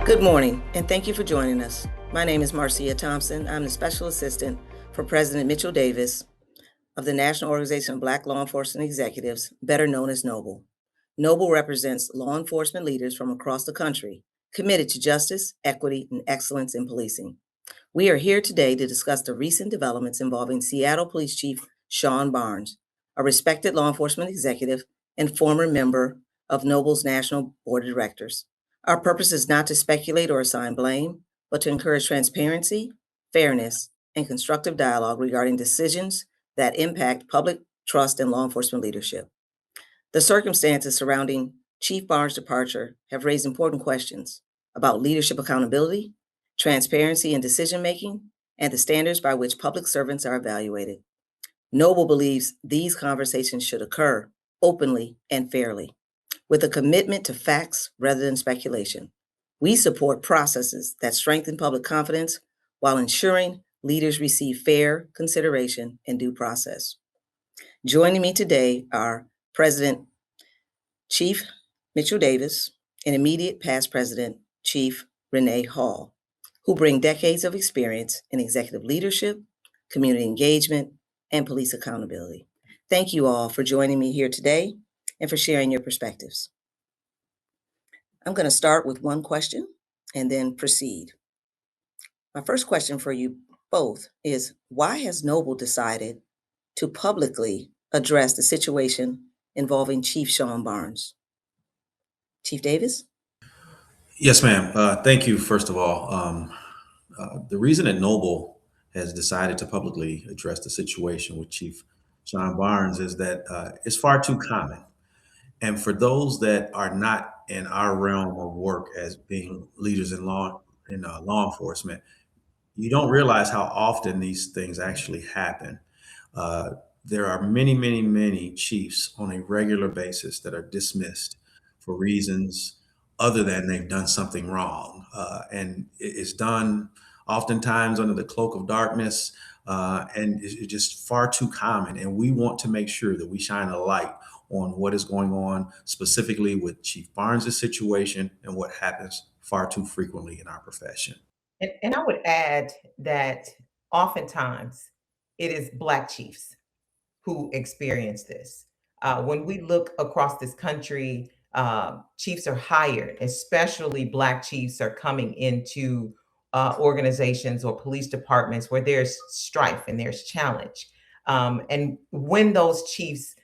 Good morning, and thank you for joining us. My name is Marcia Thompson. I'm the Special Assistant for President Mitchell Davis of the National Organization of Black Law Enforcement Executives, better known as NOBLE. NOBLE represents law enforcement leaders from across the country committed to justice, equity, and excellence in policing. We are here today to discuss the recent developments involving Seattle Police Chief Sean Barnes, a respected law enforcement executive and former member of NOBLE's National Board of Directors. Our purpose is not to speculate or assign blame, but to encourage transparency, fairness, and constructive dialogue regarding decisions that impact public trust in law enforcement leadership. The circumstances surrounding Chief Barnes' departure have raised important questions about leadership accountability, transparency in decision-making, and the standards by which public servants are evaluated. NOBLE believes these conversations should occur openly and fairly, with a commitment to facts rather than speculation. We support processes that strengthen public confidence while ensuring leaders receive fair consideration and due process. Joining me today are President Chief Mitchell Davis and immediate past President Chief Reneé Hall, who bring decades of experience in executive leadership, community engagement, and police accountability. Thank you all for joining me here today and for sharing your perspectives. I'm going to start with one question and then proceed. My first question for you both is, why has NOBLE decided to publicly address the situation involving Chief Sean Barnes? Chief Davis? Yes, ma'am. Thank you, first of all. The reason that Noble has decided to publicly address the situation with Chief Sean Barnes is that it's far too common. And for those that are not in our realm of work as being leaders in law enforcement, you don't realize how often these things actually happen. Uh, there are many, many, many chiefs on a regular basis that are dismissed for reasons other than they've done something wrong. And it's done oftentimes under the cloak of darkness, and it's just far too common. And we want to make sure that we shine a light on what is going on specifically with Chief Barnes' situation and what happens far too frequently in our profession. And I would add that oftentimes it is Black chiefs who experience this. When we look across this country, chiefs are hired, especially Black chiefs are coming into organizations or police departments where there's strife and there's challenge. And when those chiefs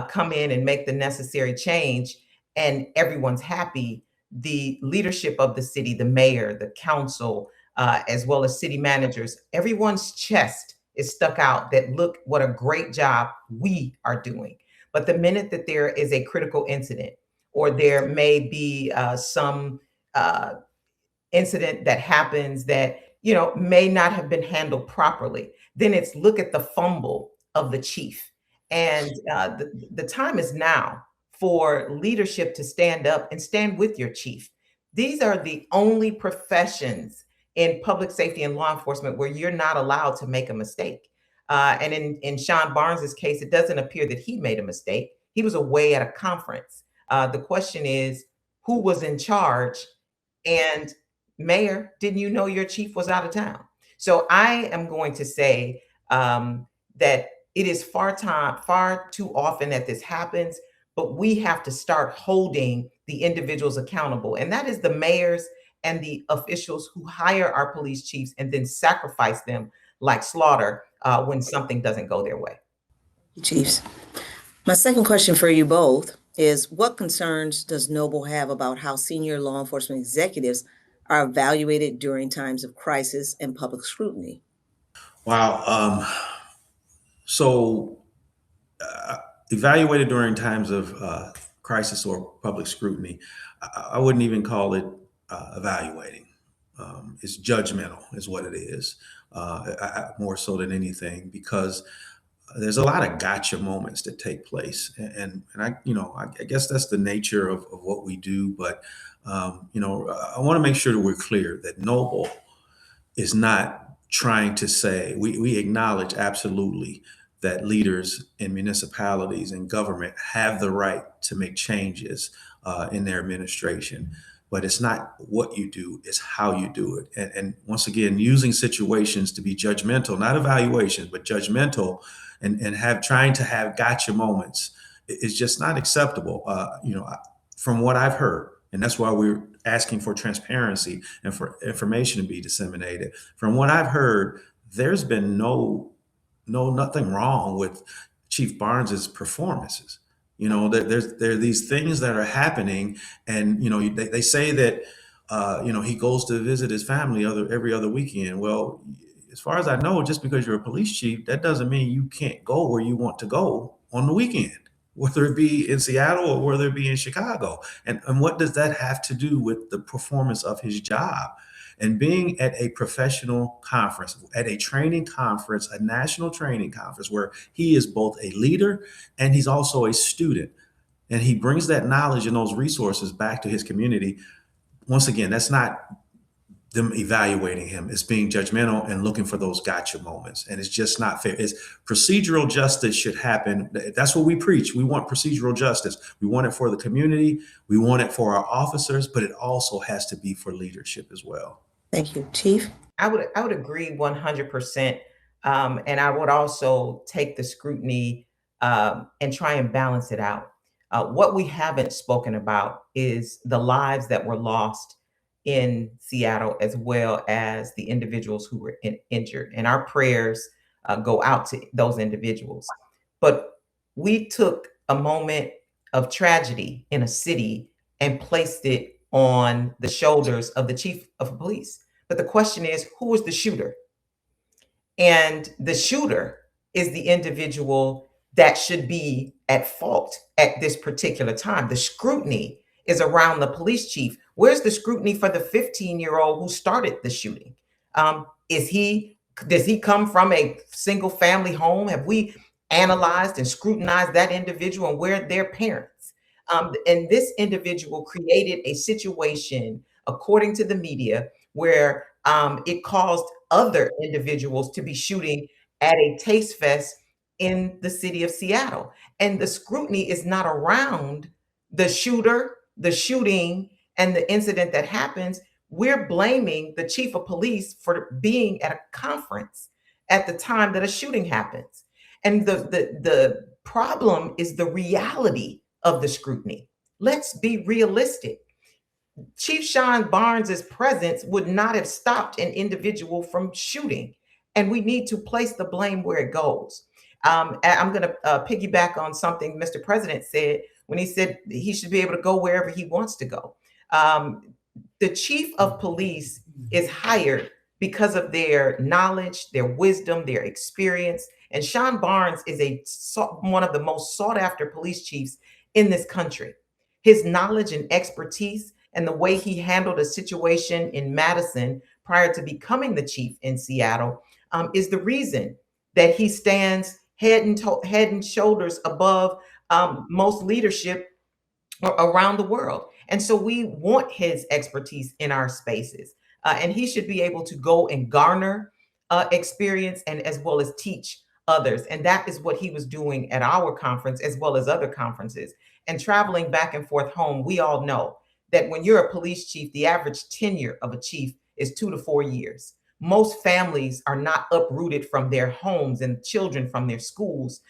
come in and make the necessary change and everyone's happy, the leadership of the city, the mayor, the council, as well as city managers, everyone's chest is stuck out that look what a great job we are doing. But the minute that there is a critical incident or there may be some incident that happens that may not have been handled properly, then it's look at the fumble of the chief. And the time is now for leadership to stand up and stand with your chief. These are the only professions in public safety and law enforcement where you're not allowed to make a mistake. And in Sean Barnes's case, it doesn't appear that he made a mistake. He was away at a conference. The question is, who was in charge? And Mayor, didn't you know your chief was out of town? So I am going to say that it is far too often that this happens, but we have to start holding the individuals accountable. And that is the mayors and the officials who hire our police chiefs and then sacrifice them like slaughter when something doesn't go their way. Chiefs. My second question for you both is, what concerns does NOBLE have about how senior law enforcement executives are evaluated during times of crisis and public scrutiny? Wow. So evaluated during times of crisis or public scrutiny, I wouldn't even call it evaluating. It's judgmental, is what it is, more so than anything, because there's a lot of gotcha moments that take place, and I guess that's the nature of what we do. But I want to make sure that we're clear that Noble is not trying to say we acknowledge absolutely that leaders in municipalities and government have the right to make changes in their administration. but it's not what you do, it's how you do it. And once again, using situations to be judgmental, not evaluations, but judgmental, and have trying to have gotcha moments is just not acceptable. From what I've heard, and that's why we're asking for transparency and for information to be disseminated. From what I've heard, there's been nothing wrong with Chief Barnes's performances. There are these things that are happening, and they say that he goes to visit his family every other weekend. Well, as far as I know, just because you're a police chief, that doesn't mean you can't go where you want to go on the weekend, whether it be in Seattle or whether it be in Chicago. And what does that have to do with the performance of his job? And being at a professional conference, at a training conference, a national training conference, where he is both a leader and he's also a student, and he brings that knowledge and those resources back to his community. Once again, that's not them evaluating him. It's being judgmental and looking for those gotcha moments. And it's just not fair. It's procedural justice should happen. That's what we preach. We want procedural justice. We want it for the community. We want it for our officers, but it also has to be for leadership as well. Thank you. Chief? I would agree 100%. And I would also take the scrutiny and try and balance it out. What we haven't spoken about is the lives that were lost in Seattle, as well as the individuals who were injured. And our prayers go out to those individuals. But we took a moment of tragedy in a city and placed it on the shoulders of the chief of police. But the question is, who was the shooter? And the shooter is the individual that should be at fault at this particular time. The scrutiny is around the police chief. Where's the scrutiny for the 15-year-old who started the shooting? Does he come from a single family home? Have we analyzed and scrutinized that individual, and where are their parents? And this individual created a situation, according to the media, where it caused other individuals to be shooting at a taste fest in the city of Seattle. And the scrutiny is not around the shooter, the shooting, and the incident that happens. We're blaming the chief of police for being at a conference at the time that a shooting happens. And the problem is the reality of the scrutiny. Let's be realistic. Chief Sean Barnes's presence would not have stopped an individual from shooting. And we need to place the blame where it goes. I'm going to piggyback on something Mr. President said when he said he should be able to go wherever he wants to go. The chief of police is hired because of their knowledge, their wisdom, their experience. And Sean Barnes is one of the most sought after police chiefs in this country. His knowledge and expertise and the way he handled a situation in Madison prior to becoming the chief in Seattle is the reason that he stands head and shoulders above most leadership around the world. And so we want his expertise in our spaces. And he should be able to go and garner experience, and as well as teach others. And that is what he was doing at our conference, as well as other conferences. And traveling back and forth home, we all know that when you're a police chief, the average tenure of a chief is 2 to 4 years. Most families are not uprooted from their homes and children from their schools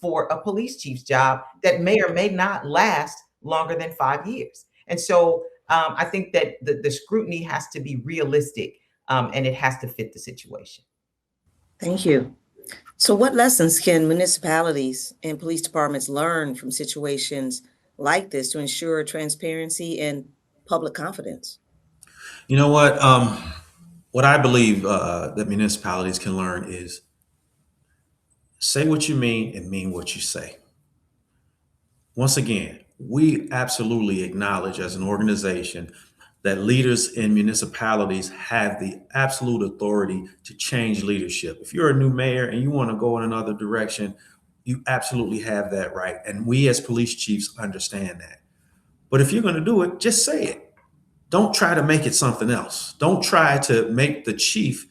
for a police chief's job that may or may not last longer than 5 years. And so I think that the scrutiny has to be realistic and it has to fit the situation. Thank you. So what lessons can municipalities and police departments learn from situations like this to ensure transparency and public confidence? You know what I believe that municipalities can learn is say what you mean and mean what you say. Once again, we absolutely acknowledge as an organization that leaders in municipalities have the absolute authority to change leadership. If you're a new mayor and you want to go in another direction, you absolutely have that right. And we as police chiefs understand that. But if you're going to do it, just say it. Don't try to make it something else. Don't try to make the chief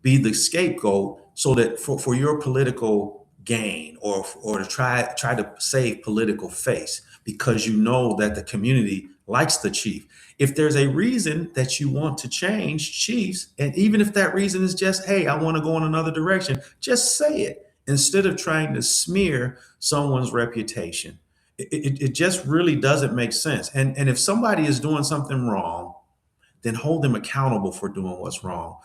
be the scapegoat so that for your political gain or to try to save political face, because you know that the community likes the chief. If there's a reason that you want to change chiefs, and even if that reason is just, hey, I want to go in another direction, just say it instead of trying to smear someone's reputation. It just really doesn't make sense. And if somebody is doing something wrong, then hold them accountable for doing what's wrong.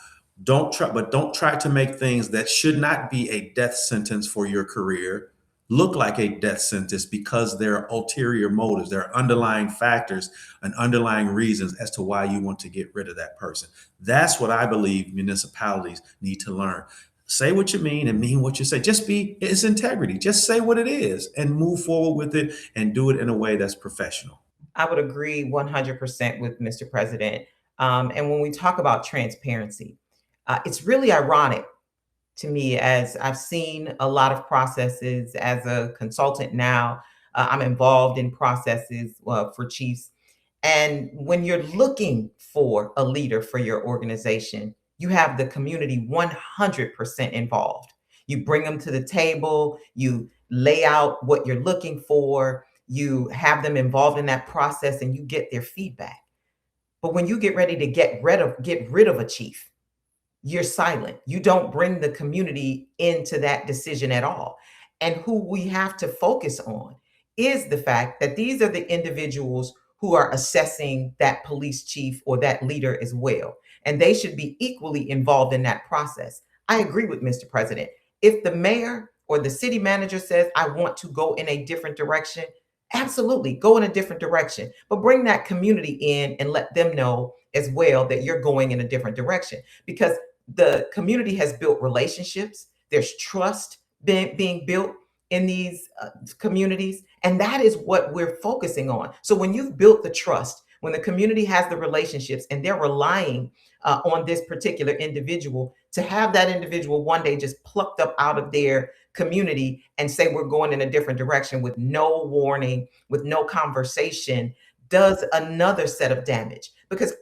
Don't try to make things that should not be a death sentence for your career look like a death sentence because there are ulterior motives, there are underlying factors and underlying reasons as to why you want to get rid of that person. That's what I believe municipalities need to learn. Say what you mean and mean what you say. It's integrity. Just say what it is and move forward with it and do it in a way that's professional. I would agree 100% with Mr. President. And when we talk about transparency, it's really ironic to me as I've seen a lot of processes as a consultant now. I'm involved in processes for chiefs. And when you're looking for a leader for your organization, you have the community 100% involved. You bring them to the table, you lay out what you're looking for, you have them involved in that process, and you get their feedback. But when you get ready to get rid of a chief, you're silent. You don't bring the community into that decision at all. And who we have to focus on is the fact that these are the individuals who are assessing that police chief or that leader as well. And they should be equally involved in that process. I agree with Mr. President. If the mayor or the city manager says, I want to go in a different direction, absolutely go in a different direction, but bring that community in and let them know as well that you're going in a different direction, because the community has built relationships. There's trust being built in these communities. And that is what we're focusing on. So when you've built the trust, when the community has the relationships and they're relying on this particular individual, to have that individual one day just plucked up out of their community and say, we're going in a different direction with no warning, with no conversation, does another set of damage. Because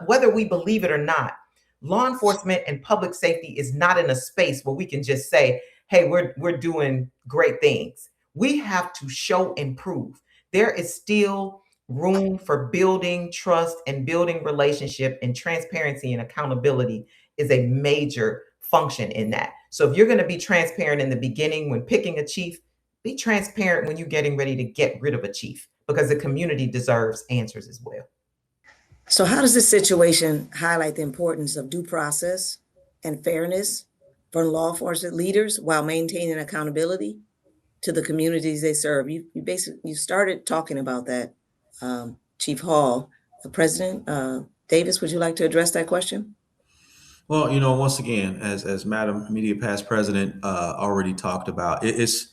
whether we believe it or not, law enforcement and public safety is not in a space where we can just say, hey, we're doing great things. We have to show and prove. There is still room for building trust and building relationship, and transparency and accountability is a major function in that. So if you're going to be transparent in the beginning when picking a chief, be transparent when you're getting ready to get rid of a chief, because the community deserves answers as well. So how does this situation highlight the importance of due process and fairness for law enforcement leaders while maintaining accountability to the communities they serve? You started talking about that, Chief Hall. President Davis, would you like to address that question? Well, once again, as Madam Immediate Past President already talked about, it's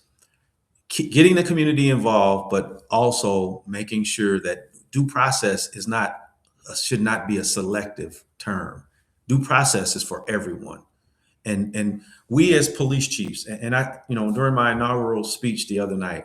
getting the community involved, but also making sure that due process should not be a selective term. Due process is for everyone. And we as police chiefs, and I, during my inaugural speech the other night,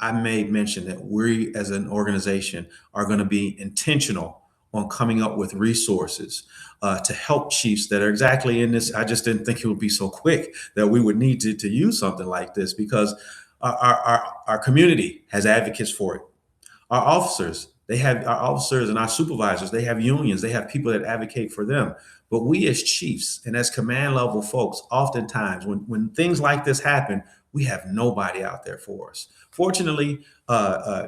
I made mention that we as an organization are going to be intentional on coming up with resources to help chiefs that are exactly in this. I just didn't think it would be so quick that we would need to use something like this, because our community has advocates for it. Our officers and our supervisors, they have unions, they have people that advocate for them. But we as chiefs and as command level folks, oftentimes when things like this happen, we have nobody out there for us. Fortunately,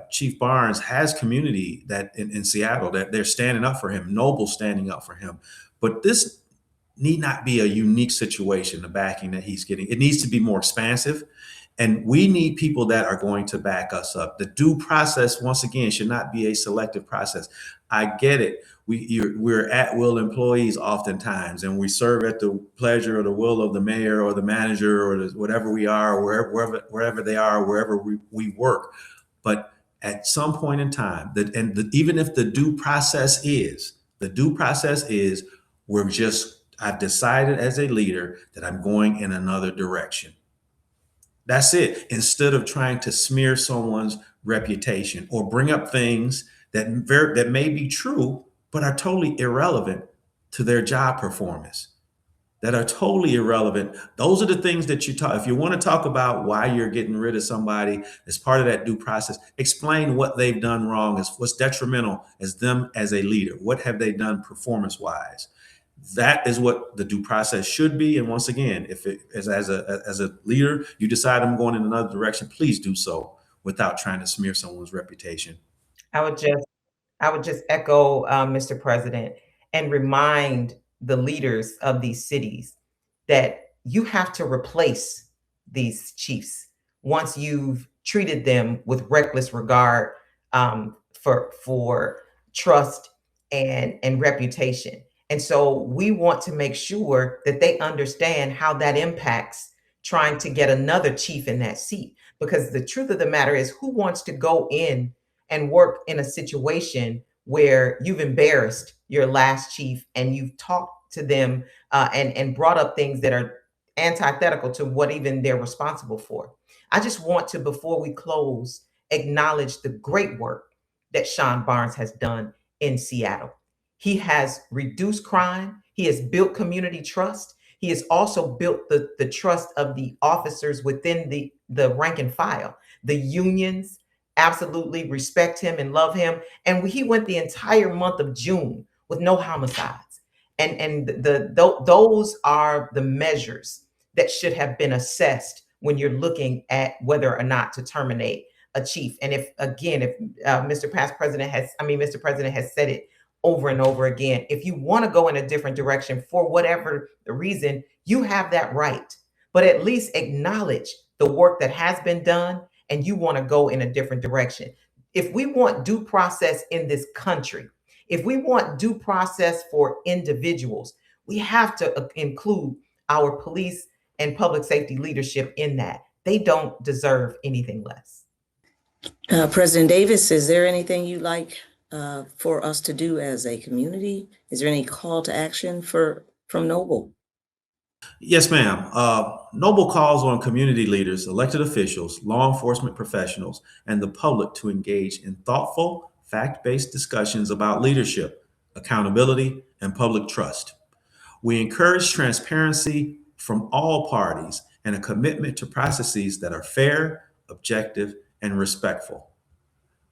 Chief Barnes has community that in Seattle that they're standing up for him, Noble standing up for him. But this need not be a unique situation, the backing that he's getting. It needs to be more expansive. And we need people that are going to back us up. The due process, once again, should not be a selective process. I get it. We're at will employees oftentimes, and we serve at the pleasure or the will of the mayor or the manager or whatever we are, or wherever they are, wherever we work. But at some point in time, even if the due process is, I've decided as a leader that I'm going in another direction. That's it. Instead of trying to smear someone's reputation or bring up things that may be true, but are totally irrelevant to their job performance. that are totally irrelevant. Those are the things that you talk. If you want to talk about why you're getting rid of somebody as part of that due process, explain what they've done wrong, as what's detrimental as them as a leader. What have they done performance wise? That is what the due process should be. And once again, if it as a leader, you decide I'm going in another direction, please do so without trying to smear someone's reputation. I would just I would just echo, Mr. President, and remind the leaders of these cities that you have to replace these chiefs once you've treated them with reckless regard, for trust and reputation. And so we want to make sure that they understand how that impacts trying to get another chief in that seat. Because the truth of the matter is, who wants to go in and work in a situation where you've embarrassed your last chief and you've talked to them, and brought up things that are antithetical to what even they're responsible for? I just want to, before we close, acknowledge the great work that Sean Barnes has done in Seattle. He has reduced crime. He has built community trust. He has also built the trust of the officers within the rank and file. The unions absolutely respect him and love him. And he went the entire month of June with no homicides. And those are the measures that should have been assessed when you're looking at whether or not to terminate a chief. And if Mr. President has said it over and over again, if you want to go in a different direction for whatever the reason, you have that right. But at least acknowledge the work that has been done, and you want to go in a different direction. If we want due process in this country, if we want due process for individuals, we have to include our police and public safety leadership in that. They don't deserve anything less. President Davis, is there anything you'd like for us to do as a community? Is there any call to action from Noble? Yes, ma'am. Noble calls on community leaders, elected officials, law enforcement professionals, and the public to engage in thoughtful, fact-based discussions about leadership, accountability, and public trust. We encourage transparency from all parties and a commitment to processes that are fair, objective, and respectful.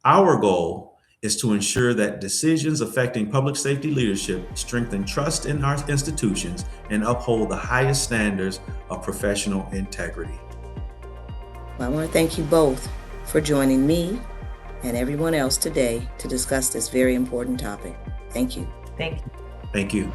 Our goal is to ensure that decisions affecting public safety leadership strengthen trust in our institutions and uphold the highest standards of professional integrity. Well, I want to thank you both for joining me and everyone else today to discuss this very important topic. Thank you. Thank you. Thank you.